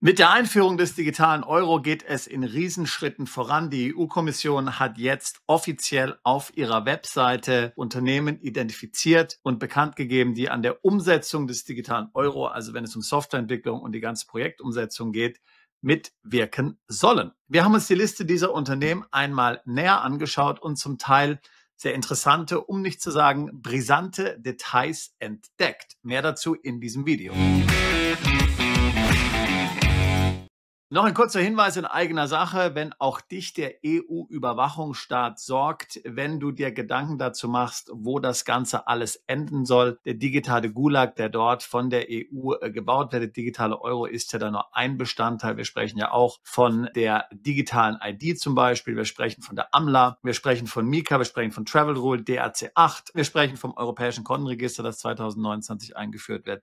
Mit der Einführung des digitalen Euro geht es in Riesenschritten voran. Die EU-Kommission hat jetzt offiziell auf ihrer Webseite Unternehmen identifiziert und bekannt gegeben, die an der Umsetzung des digitalen Euro, also wenn es um Softwareentwicklung und die ganze Projektumsetzung geht, mitwirken sollen. Wir haben uns die Liste dieser Unternehmen einmal näher angeschaut und zum Teil sehr interessante, um nicht zu sagen brisante Details entdeckt. Mehr dazu in diesem Video. Noch ein kurzer Hinweis in eigener Sache, wenn auch dich der EU-Überwachungsstaat sorgt, wenn du dir Gedanken dazu machst, wo das Ganze alles enden soll. Der digitale Gulag, der dort von der EU gebaut wird, der digitale Euro ist ja da nur ein Bestandteil. Wir sprechen ja auch von der digitalen ID zum Beispiel, wir sprechen von der AMLA, wir sprechen von MiCA, wir sprechen von Travel Rule, DRC8, wir sprechen vom Europäischen Kontenregister, das 2029 eingeführt wird.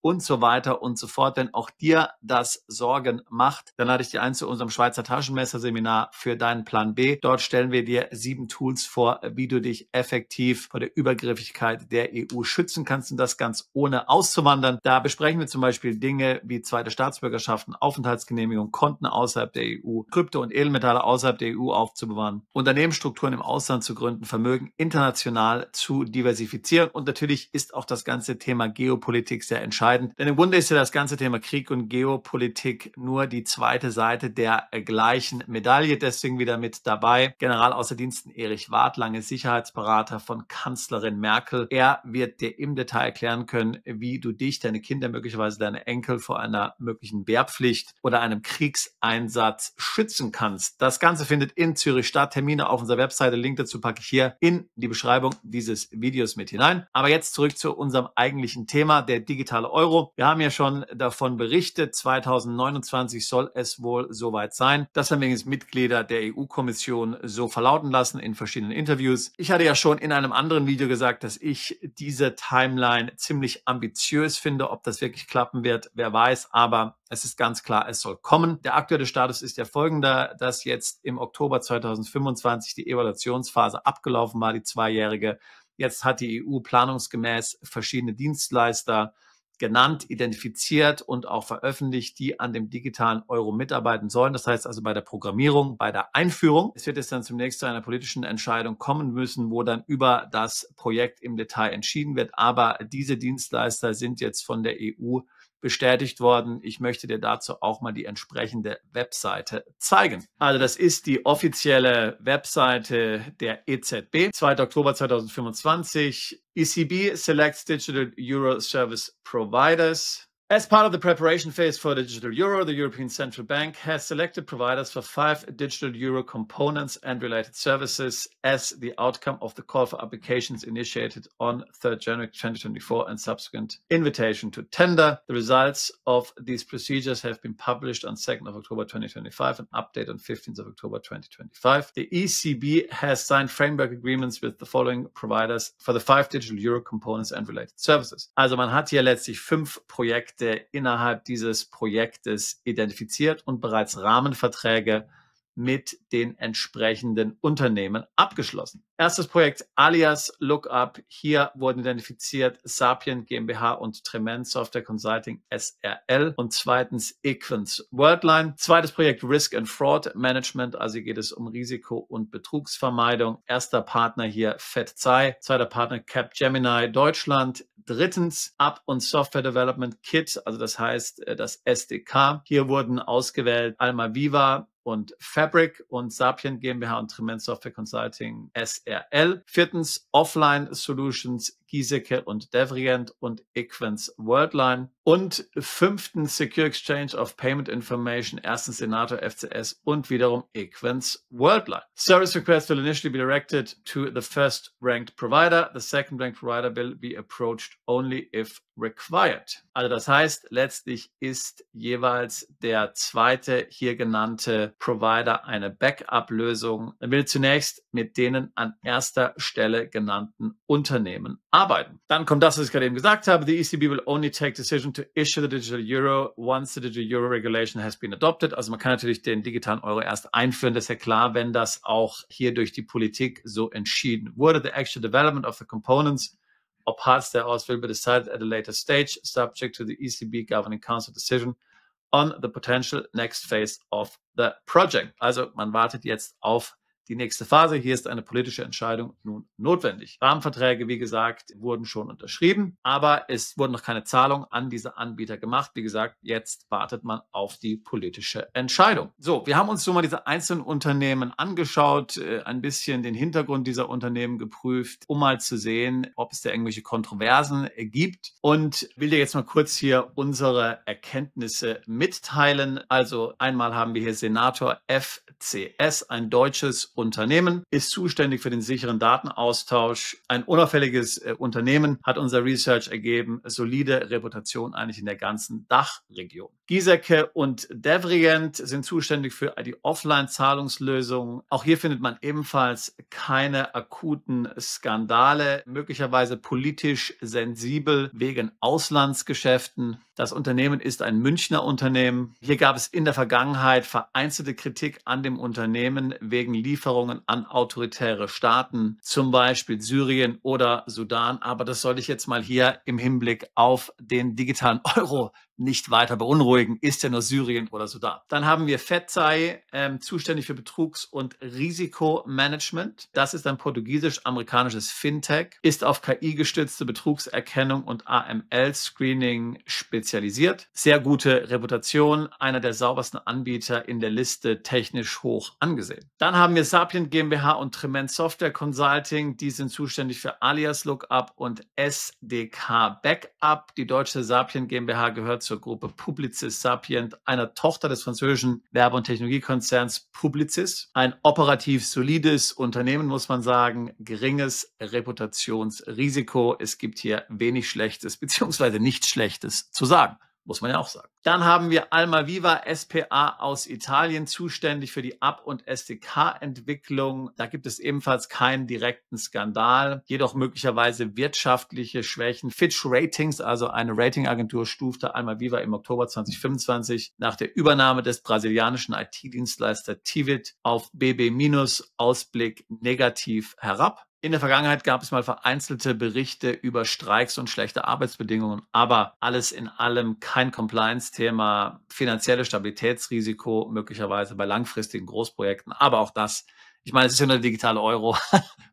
Und so weiter und so fort. Wenn auch dir das Sorgen macht, dann lade ich dich ein zu unserem Schweizer Taschenmesser-Seminar für deinen Plan B. Dort stellen wir dir 7 Tools vor, wie du dich effektiv vor der Übergriffigkeit der EU schützen kannst und das ganz ohne auszuwandern. Da besprechen wir zum Beispiel Dinge wie zweite Staatsbürgerschaften, Aufenthaltsgenehmigung, Konten außerhalb der EU, Krypto- und Edelmetalle außerhalb der EU aufzubewahren, Unternehmensstrukturen im Ausland zu gründen, Vermögen international zu diversifizieren und natürlich ist auch das ganze Thema Geopolitik sehr entscheidend. Denn im Grunde ist ja das ganze Thema Krieg und Geopolitik nur die zweite Seite der gleichen Medaille. Deswegen wieder mit dabei Generalaußerdiensten Erich Warth, lange Sicherheitsberater von Kanzlerin Merkel. Er wird dir im Detail erklären können, wie du dich, deine Kinder, möglicherweise deine Enkel vor einer möglichen Wehrpflicht oder einem Kriegseinsatz schützen kannst. Das Ganze findet in Zürich statt. Termine auf unserer Webseite. Link dazu packe ich hier in die Beschreibung dieses Videos mit hinein. Aber jetzt zurück zu unserem eigentlichen Thema, der digitale Euro. Wir haben ja schon davon berichtet, 2029 soll es wohl soweit sein. Das haben übrigens Mitglieder der EU-Kommission so verlauten lassen in verschiedenen Interviews. Ich hatte ja schon in einem anderen Video gesagt, dass ich diese Timeline ziemlich ambitiös finde. Ob das wirklich klappen wird, wer weiß. Aber es ist ganz klar, es soll kommen. Der aktuelle Status ist ja folgender, dass jetzt im Oktober 2025 die Evaluationsphase abgelaufen war, die 2-jährige. Jetzt hat die EU planungsgemäß verschiedene Dienstleister genannt, identifiziert und auch veröffentlicht, die an dem digitalen Euro mitarbeiten sollen. Das heißt also bei der Programmierung, bei der Einführung. Es wird jetzt dann zunächst zu einer politischen Entscheidung kommen müssen, wo dann über das Projekt im Detail entschieden wird. Aber diese Dienstleister sind jetzt von der EU bestätigt worden. Ich möchte dir dazu auch mal die entsprechende Webseite zeigen. Also das ist die offizielle Webseite der EZB. 2. Oktober 2025. ECB selects Digital Euro Service Providers. As part of the preparation phase for the digital euro, the European Central Bank has selected providers for 5 digital euro components and related services as the outcome of the call for applications initiated on 3rd January 2024 and subsequent invitation to tender. The results of these procedures have been published on 2nd of October 2025 and updated on 15th of October 2025. The ECB has signed framework agreements with the following providers for the 5 digital euro components and related services. Also man hat hier letztlich 5 Projekte innerhalb dieses Projektes identifiziert und bereits Rahmenverträge mit den entsprechenden Unternehmen abgeschlossen. Erstes Projekt Alias Lookup. Hier wurden identifiziert Sapient GmbH und Trement Software Consulting SRL und zweitens Equens Worldline. Zweites Projekt Risk and Fraud Management. Also hier geht es um Risiko- und Betrugsvermeidung. Erster Partner hier FedZei. Zweiter Partner Capgemini Deutschland. Drittens App und Software Development Kit, also das heißt das SDK. Hier wurden ausgewählt Almaviva und Fabric und Sapient GmbH und Trement Software Consulting SRL. Viertens Offline Solutions Giesecke und Devrient und Equens Worldline. Und fünftens Secure Exchange of Payment Information, erstens Senator FCS und wiederum Equens Worldline. Service requests will initially be directed to the first ranked provider. The second ranked provider will be approached only if required. Also das heißt, letztlich ist jeweils der zweite hier genannte Provider eine Backup-Lösung. Er will zunächst mit denen an erster Stelle genannten Unternehmen arbeiten. Dann kommt das, was ich gerade eben gesagt habe. The ECB will only take decision to issue the digital euro once the digital euro regulation has been adopted. Also man kann natürlich den digitalen Euro erst einführen. Das ist ja klar, wenn das auch hier durch die Politik so entschieden wurde. The actual development of the components or parts thereof will be decided at a later stage, subject to the ECB Governing Council decision on the potential next phase of the project. Also man wartet jetzt auf die nächste Phase. Hier ist eine politische Entscheidung nun notwendig. Rahmenverträge, wie gesagt, wurden schon unterschrieben, aber es wurden noch keine Zahlungen an diese Anbieter gemacht. Wie gesagt, jetzt wartet man auf die politische Entscheidung. So, wir haben uns schon mal diese einzelnen Unternehmen angeschaut, ein bisschen den Hintergrund dieser Unternehmen geprüft, um mal zu sehen, ob es da irgendwelche Kontroversen gibt, und will dir jetzt mal kurz hier unsere Erkenntnisse mitteilen. Also einmal haben wir hier Senator FCS, ein deutsches Unternehmen, ist zuständig für den sicheren Datenaustausch. Ein unauffälliges Unternehmen, hat unser Research ergeben, solide Reputation eigentlich in der ganzen Dachregion. Giesecke und Devrient sind zuständig für die Offline-Zahlungslösungen. Auch hier findet man ebenfalls keine akuten Skandale, möglicherweise politisch sensibel wegen Auslandsgeschäften. Das Unternehmen ist ein Münchner Unternehmen. Hier gab es in der Vergangenheit vereinzelte Kritik an dem Unternehmen wegen Lieferungen an autoritäre Staaten, zum Beispiel Syrien oder Sudan. Aber das soll ich jetzt mal hier im Hinblick auf den digitalen Euro nicht weiter beunruhigen, ist ja nur Syrien oder Sudan. Dann haben wir FedSci, zuständig für Betrugs- und Risikomanagement. Das ist ein portugiesisch-amerikanisches Fintech, ist auf KI-gestützte Betrugserkennung und AML-Screening spezialisiert. Sehr gute Reputation, einer der saubersten Anbieter in der Liste, technisch hoch angesehen. Dann haben wir Sapient GmbH und Trement Software Consulting. Die sind zuständig für Alias Lookup und SDK Backup. Die deutsche Sapient GmbH gehört zur Gruppe Publicis Sapient, einer Tochter des französischen Werbe- und Technologiekonzerns Publicis. Ein operativ solides Unternehmen, muss man sagen, geringes Reputationsrisiko. Es gibt hier wenig Schlechtes bzw. nichts Schlechtes zu sagen. Muss man ja auch sagen. Dann haben wir Almaviva SPA aus Italien, zuständig für die App- und SDK-Entwicklung. Da gibt es ebenfalls keinen direkten Skandal, jedoch möglicherweise wirtschaftliche Schwächen. Fitch Ratings, also eine Ratingagentur, stufte Almaviva im Oktober 2025 nach der Übernahme des brasilianischen IT-Dienstleister Tivit auf BB- Ausblick negativ herab. In der Vergangenheit gab es mal vereinzelte Berichte über Streiks und schlechte Arbeitsbedingungen, aber alles in allem kein Compliance-Thema, finanzielles Stabilitätsrisiko möglicherweise bei langfristigen Großprojekten, aber auch das, ich meine, es ist ja nur der digitale Euro,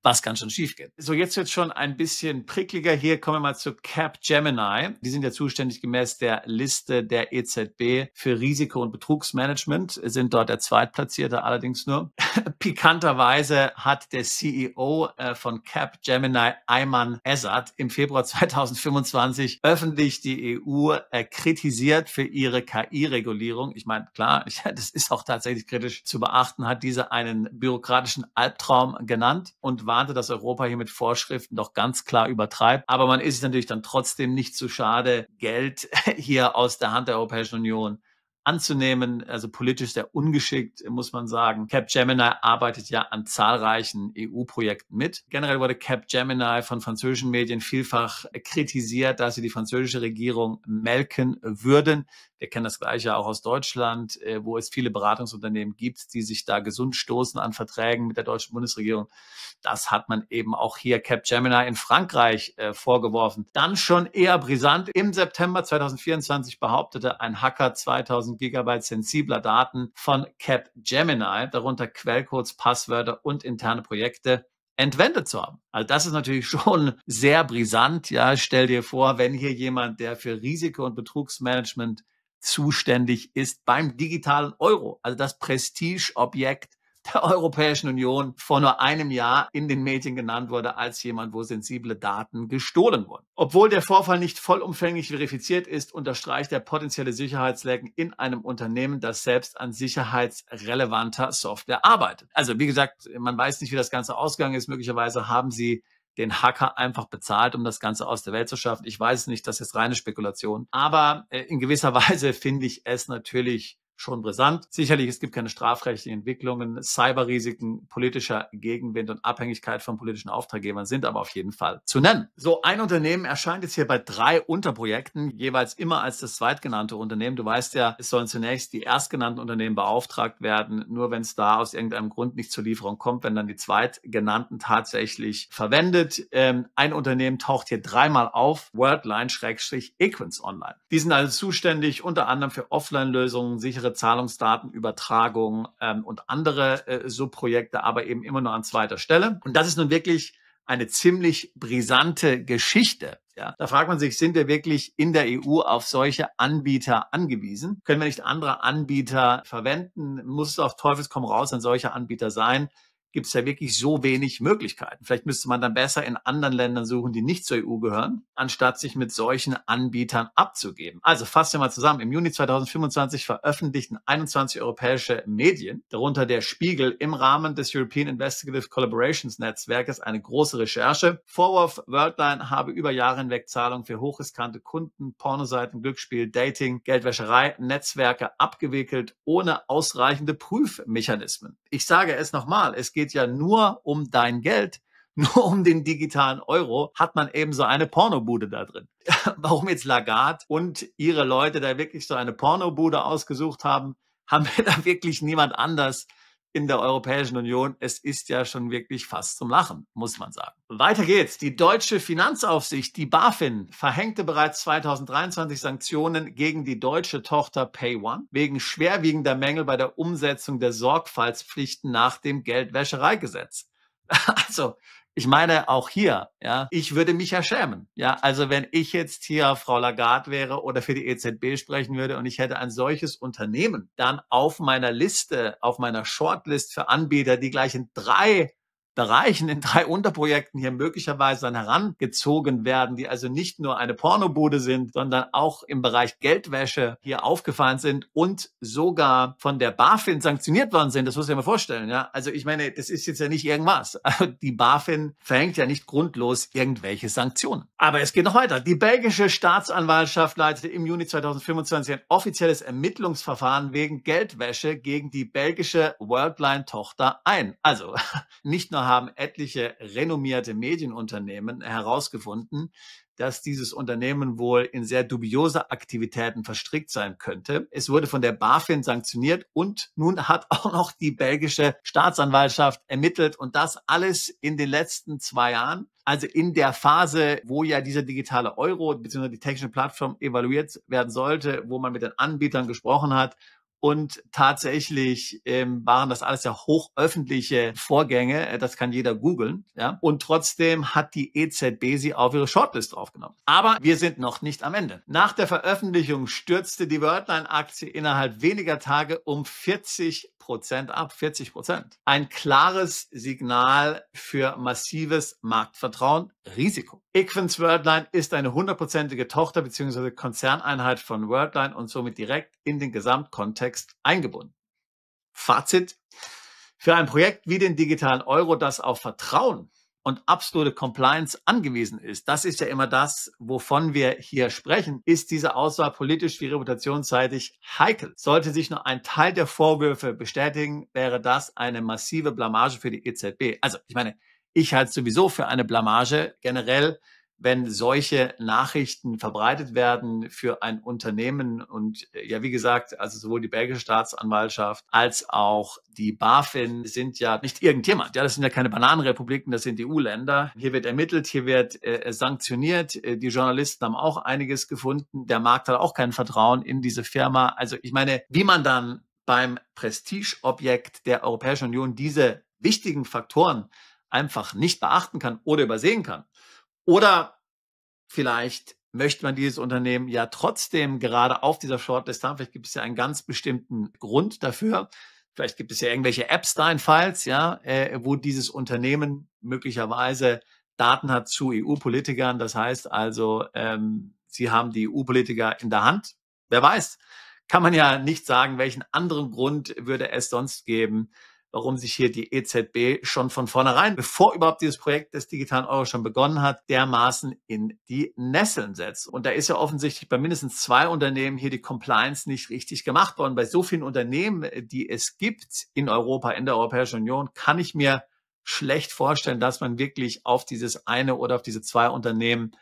was kann schon schiefgehen? So, jetzt wird schon ein bisschen prickliger. Hier kommen wir mal zu Capgemini. Die sind ja zuständig gemäß der Liste der EZB für Risiko- und Betrugsmanagement, sind dort der Zweitplatzierte allerdings nur. Pikanterweise hat der CEO von Capgemini, Ayman Ezzat, im Februar 2025 öffentlich die EU kritisiert für ihre KI-Regulierung. Ich meine, klar, das ist auch tatsächlich kritisch zu beachten, hat diese einen bürokratischen Albtraum genannt und warnte, dass Europa hier mit Vorschriften doch ganz klar übertreibt. Aber man ist sich natürlich dann trotzdem nicht zu schade, Geld hier aus der Hand der Europäischen Union anzunehmen, also politisch sehr ungeschickt, muss man sagen. Capgemini arbeitet ja an zahlreichen EU-Projekten mit. Generell wurde Capgemini von französischen Medien vielfach kritisiert, dass sie die französische Regierung melken würden. Wir kennen das Gleiche auch aus Deutschland, wo es viele Beratungsunternehmen gibt, die sich da gesund stoßen an Verträgen mit der deutschen Bundesregierung. Das hat man eben auch hier Capgemini in Frankreich vorgeworfen. Dann schon eher brisant. Im September 2024 behauptete ein Hacker 2000 Gigabyte sensibler Daten von Capgemini, darunter Quellcodes, Passwörter und interne Projekte, entwendet zu haben. Also das ist natürlich schon sehr brisant. Ja, stell dir vor, wenn hier jemand, der für Risiko- und Betrugsmanagement zuständig ist, beim digitalen Euro, also das Prestigeobjekt der Europäischen Union, vor nur einem Jahr in den Medien genannt wurde als jemand, wo sensible Daten gestohlen wurden. Obwohl der Vorfall nicht vollumfänglich verifiziert ist, unterstreicht er potenzielle Sicherheitslücken in einem Unternehmen, das selbst an sicherheitsrelevanter Software arbeitet. Also wie gesagt, man weiß nicht, wie das Ganze ausgegangen ist. Möglicherweise haben sie den Hacker einfach bezahlt, um das Ganze aus der Welt zu schaffen. Ich weiß nicht, das ist reine Spekulation. Aber in gewisser Weise finde ich es natürlich schon brisant. Sicherlich, es gibt keine strafrechtlichen Entwicklungen, Cyberrisiken, politischer Gegenwind und Abhängigkeit von politischen Auftraggebern sind aber auf jeden Fall zu nennen. So, ein Unternehmen erscheint jetzt hier bei 3 Unterprojekten, jeweils immer als das zweitgenannte Unternehmen. Du weißt ja, es sollen zunächst die erstgenannten Unternehmen beauftragt werden. Nur wenn es da aus irgendeinem Grund nicht zur Lieferung kommt, wenn dann die zweitgenannten tatsächlich verwendet. Ein Unternehmen taucht hier 3-mal auf, Worldline-Equins Online. Die sind also zuständig unter anderem für Offline-Lösungen, sichere Zahlungsdatenübertragung und andere Subprojekte, aber eben immer nur an zweiter Stelle. Und das ist nun wirklich eine ziemlich brisante Geschichte. Ja, da fragt man sich, sind wir wirklich in der EU auf solche Anbieter angewiesen? Können wir nicht andere Anbieter verwenden? Muss es auf Teufels komm raus ein solcher Anbieter sein? Gibt es ja wirklich so wenig Möglichkeiten. Vielleicht müsste man dann besser in anderen Ländern suchen, die nicht zur EU gehören, anstatt sich mit solchen Anbietern abzugeben. Also fassen wir mal zusammen. Im Juni 2025 veröffentlichten 21 europäische Medien, darunter der Spiegel, im Rahmen des European Investigative Collaborations Netzwerkes eine große Recherche. Vorwurf, Worldline habe über Jahre hinweg Zahlungen für hochriskante Kunden, Pornoseiten, Glücksspiel, Dating, Geldwäscherei, Netzwerke abgewickelt, ohne ausreichende Prüfmechanismen. Ich sage es nochmal, es geht ja nur um dein Geld, nur um den digitalen Euro, hat man eben so eine Pornobude da drin. Warum jetzt Lagarde und ihre Leute da wirklich so eine Pornobude ausgesucht haben, haben wir da wirklich niemand anders in der Europäischen Union. Es ist ja schon wirklich fast zum Lachen, muss man sagen. Weiter geht's. Die deutsche Finanzaufsicht, die BaFin, verhängte bereits 2023 Sanktionen gegen die deutsche Tochter PayOne wegen schwerwiegender Mängel bei der Umsetzung der Sorgfaltspflichten nach dem Geldwäschereigesetz. Also, ich meine, auch hier, ja, ich würde mich ja schämen. Ja, also wenn ich jetzt hier Frau Lagarde wäre oder für die EZB sprechen würde und ich hätte ein solches Unternehmen dann auf meiner Liste, auf meiner Shortlist für Anbieter, die gleich in 3 Bereichen, in 3 Unterprojekten hier möglicherweise dann herangezogen werden, die also nicht nur eine Pornobude sind, sondern auch im Bereich Geldwäsche hier aufgefallen sind und sogar von der BaFin sanktioniert worden sind. Das muss ich mir vorstellen. Ja, also ich meine, das ist jetzt ja nicht irgendwas. Die BaFin verhängt ja nicht grundlos irgendwelche Sanktionen. Aber es geht noch weiter. Die belgische Staatsanwaltschaft leitete im Juni 2025 ein offizielles Ermittlungsverfahren wegen Geldwäsche gegen die belgische Worldline-Tochter ein. Also nicht nur haben etliche renommierte Medienunternehmen herausgefunden, dass dieses Unternehmen wohl in sehr dubiose Aktivitäten verstrickt sein könnte. Es wurde von der BaFin sanktioniert und nun hat auch noch die belgische Staatsanwaltschaft ermittelt und das alles in den letzten 2 Jahren. Also in der Phase, wo ja dieser digitale Euro bzw. die technische Plattform evaluiert werden sollte, wo man mit den Anbietern gesprochen hat. Und tatsächlich waren das alles ja hochöffentliche Vorgänge. Das kann jeder googeln. Ja? Und trotzdem hat die EZB sie auf ihre Shortlist draufgenommen. Aber wir sind noch nicht am Ende. Nach der Veröffentlichung stürzte die Worldline-Aktie innerhalb weniger Tage um 40% ab. 40%. Ein klares Signal für massives Marktvertrauen, Risiko. Equins Worldline ist eine 100%ige Tochter bzw. Konzerneinheit von Worldline und somit direkt in den Gesamtkontext eingebunden. Fazit: Für ein Projekt wie den digitalen Euro, das auf Vertrauen und absolute Compliance angewiesen ist, das ist ja immer das, wovon wir hier sprechen, ist diese Auswahl politisch wie reputationsseitig heikel. Sollte sich nur ein Teil der Vorwürfe bestätigen, wäre das eine massive Blamage für die EZB. Also ich meine, ich halte sowieso für eine Blamage generell, wenn solche Nachrichten verbreitet werden für ein Unternehmen. Und ja, wie gesagt, also sowohl die belgische Staatsanwaltschaft als auch die BaFin sind ja nicht irgendjemand. Ja, das sind ja keine Bananenrepubliken, das sind EU-Länder. Hier wird ermittelt, hier wird sanktioniert. Die Journalisten haben auch einiges gefunden. Der Markt hat auch kein Vertrauen in diese Firma. Also ich meine, wie man dann beim Prestigeobjekt der Europäischen Union diese wichtigen Faktoren einfach nicht beachten kann oder übersehen kann. Oder vielleicht möchte man dieses Unternehmen ja trotzdem gerade auf dieser Shortlist haben. Vielleicht gibt es ja einen ganz bestimmten Grund dafür. Vielleicht gibt es ja irgendwelche Epstein-Files, ja, wo dieses Unternehmen möglicherweise Daten hat zu EU-Politikern. Das heißt also, sie haben die EU-Politiker in der Hand. Wer weiß, kann man ja nicht sagen, welchen anderen Grund würde es sonst geben, warum sich hier die EZB schon von vornherein, bevor überhaupt dieses Projekt des digitalen Euro schon begonnen hat, dermaßen in die Nesseln setzt. Und da ist ja offensichtlich bei mindestens 2 Unternehmen hier die Compliance nicht richtig gemacht worden. Bei so vielen Unternehmen, die es gibt in Europa, in der Europäischen Union, kann ich mir schlecht vorstellen, dass man wirklich auf dieses eine oder auf diese 2 Unternehmen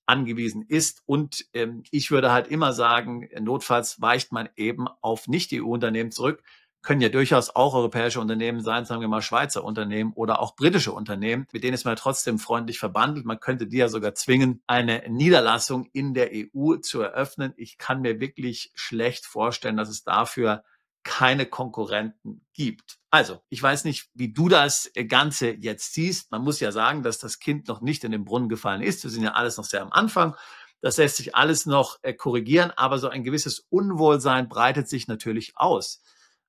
angewiesen ist. Und ich würde halt immer sagen, notfalls weicht man eben auf Nicht-EU-Unternehmen zurück. Können ja durchaus auch europäische Unternehmen sein, sagen wir mal Schweizer Unternehmen oder auch britische Unternehmen, mit denen ist man trotzdem freundlich verbandelt. Man könnte die ja sogar zwingen, eine Niederlassung in der EU zu eröffnen. Ich kann mir wirklich schlecht vorstellen, dass es dafür keine Konkurrenten gibt. Also, ich weiß nicht, wie du das Ganze jetzt siehst. Man muss ja sagen, dass das Kind noch nicht in den Brunnen gefallen ist. Wir sind ja alles noch sehr am Anfang. Das lässt sich alles noch korrigieren, aber so ein gewisses Unwohlsein breitet sich natürlich aus.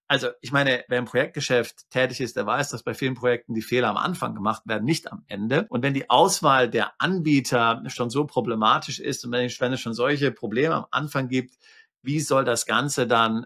Also, ich meine, wer im Projektgeschäft tätig ist, der weiß, dass bei vielen Projekten die Fehler am Anfang gemacht werden, nicht am Ende. Und wenn die Auswahl der Anbieter schon so problematisch ist und wenn es schon solche Probleme am Anfang gibt, wie soll das Ganze dann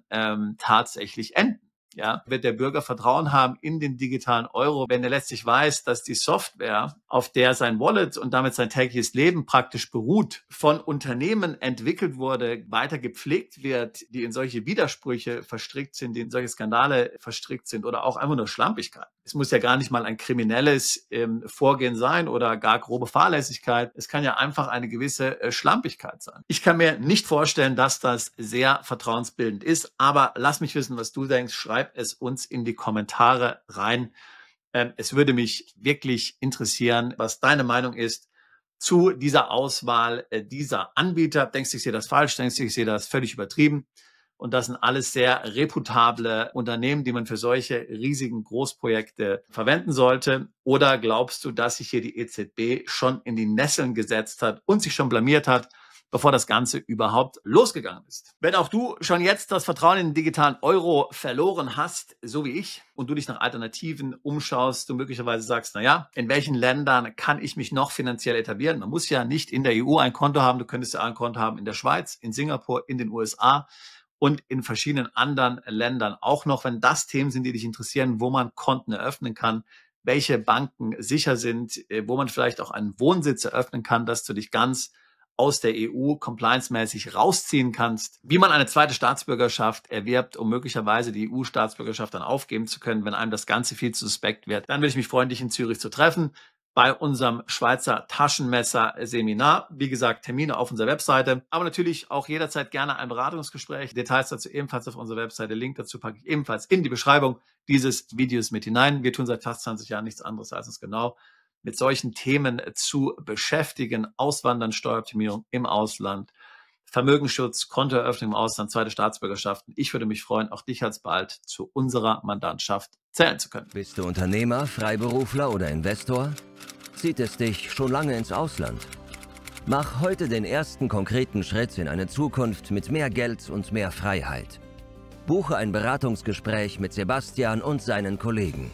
tatsächlich enden? Ja, wird der Bürger Vertrauen haben in den digitalen Euro, wenn er letztlich weiß, dass die Software, auf der sein Wallet und damit sein tägliches Leben praktisch beruht, von Unternehmen entwickelt wurde, weiter gepflegt wird, die in solche Widersprüche verstrickt sind, die in solche Skandale verstrickt sind oder auch einfach nur Schlampigkeit. Es muss ja gar nicht mal ein kriminelles Vorgehen sein oder gar grobe Fahrlässigkeit. Es kann ja einfach eine gewisse Schlampigkeit sein. Ich kann mir nicht vorstellen, dass das sehr vertrauensbildend ist, aber lass mich wissen, was du denkst. Schreib es uns in die Kommentare rein. Es würde mich wirklich interessieren, was deine Meinung ist zu dieser Auswahl dieser Anbieter. Denkst du, ich sehe das falsch? Denkst du, ich sehe das völlig übertrieben? Und das sind alles sehr reputable Unternehmen, die man für solche riesigen Großprojekte verwenden sollte. Oder glaubst du, dass sich hier die EZB schon in die Nesseln gesetzt hat und sich schon blamiert hat, bevor das Ganze überhaupt losgegangen ist? Wenn auch du schon jetzt das Vertrauen in den digitalen Euro verloren hast, so wie ich, und du dich nach Alternativen umschaust, du möglicherweise sagst, naja, in welchen Ländern kann ich mich noch finanziell etablieren? Man muss ja nicht in der EU ein Konto haben, du könntest ja ein Konto haben in der Schweiz, in Singapur, in den USA und in verschiedenen anderen Ländern auch noch. Wenn das Themen sind, die dich interessieren, wo man Konten eröffnen kann, welche Banken sicher sind, wo man vielleicht auch einen Wohnsitz eröffnen kann, dass du dich ganz aus der EU compliance-mäßig rausziehen kannst, wie man eine zweite Staatsbürgerschaft erwirbt, um möglicherweise die EU-Staatsbürgerschaft dann aufgeben zu können, wenn einem das Ganze viel zu suspekt wird, dann würde ich mich freuen, dich in Zürich zu treffen bei unserem Schweizer Taschenmesser-Seminar. Wie gesagt, Termine auf unserer Webseite, aber natürlich auch jederzeit gerne ein Beratungsgespräch. Details dazu ebenfalls auf unserer Webseite. Link dazu packe ich ebenfalls in die Beschreibung dieses Videos mit hinein. Wir tun seit fast 20 Jahren nichts anderes, als uns genau mit solchen Themen zu beschäftigen. Auswandern, Steueroptimierung im Ausland, Vermögensschutz, Kontoeröffnung im Ausland, zweite Staatsbürgerschaften. Ich würde mich freuen, auch dich alsbald zu unserer Mandantschaft zählen zu können. Bist du Unternehmer, Freiberufler oder Investor? Zieht es dich schon lange ins Ausland? Mach heute den ersten konkreten Schritt in eine Zukunft mit mehr Geld und mehr Freiheit. Buche ein Beratungsgespräch mit Sebastian und seinen Kollegen.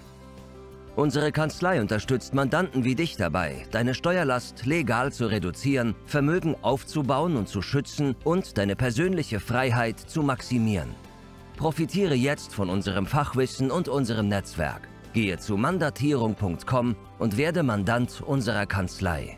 Unsere Kanzlei unterstützt Mandanten wie dich dabei, deine Steuerlast legal zu reduzieren, Vermögen aufzubauen und zu schützen und deine persönliche Freiheit zu maximieren. Profitiere jetzt von unserem Fachwissen und unserem Netzwerk. Gehe zu mandatierung.com und werde Mandant unserer Kanzlei.